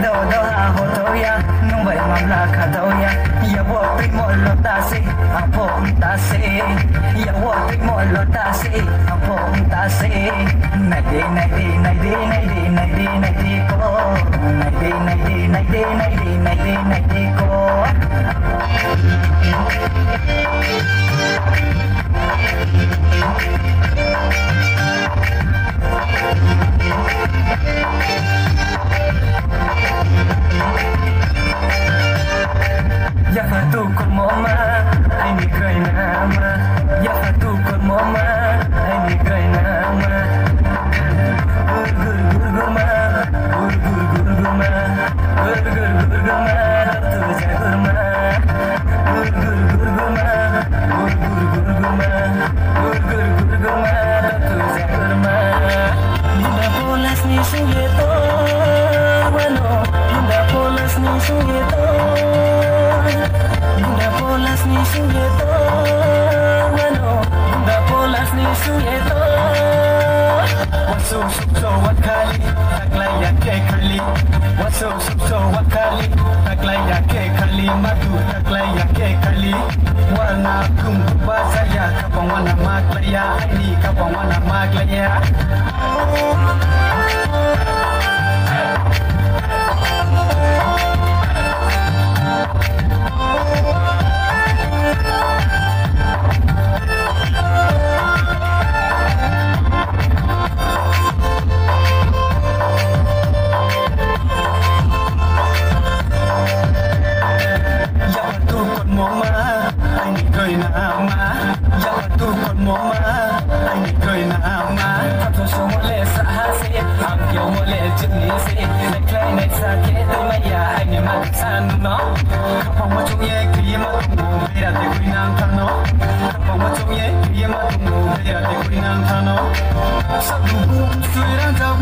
do do ha ho to ya nung bai mam la kha do ya ya wo pik mo lo ta se a po ta se ya wo pik mo lo ta se a po ta se nai de nai de nai de nai de nai de nai de ko nai de nai de nai de nai de nai de nai de ko Ya tu con mama ai ni kai nama ya tu con mama ai ni kai nama gur gur gur gur ma gur gur gur gur ma gur gur gur gur ma tu ja gur ma gur gur gur gur ma gur gur gur gur ma gur gur gur gur ma tu ja gur ma linda bolas ni suyeto bueno linda bolas ni suyeto Linda bolas ni suyeto, bueno, linda bolas ni suyeto. Waso subso wakali, taklaya ke kali. Waso subso wakali, taklaya ke kali. Madu taklaya ke kali. Warna kum basaya, kapang wana maklaya. Ini kapang wana maklaya. Sa lubong suy ra dọc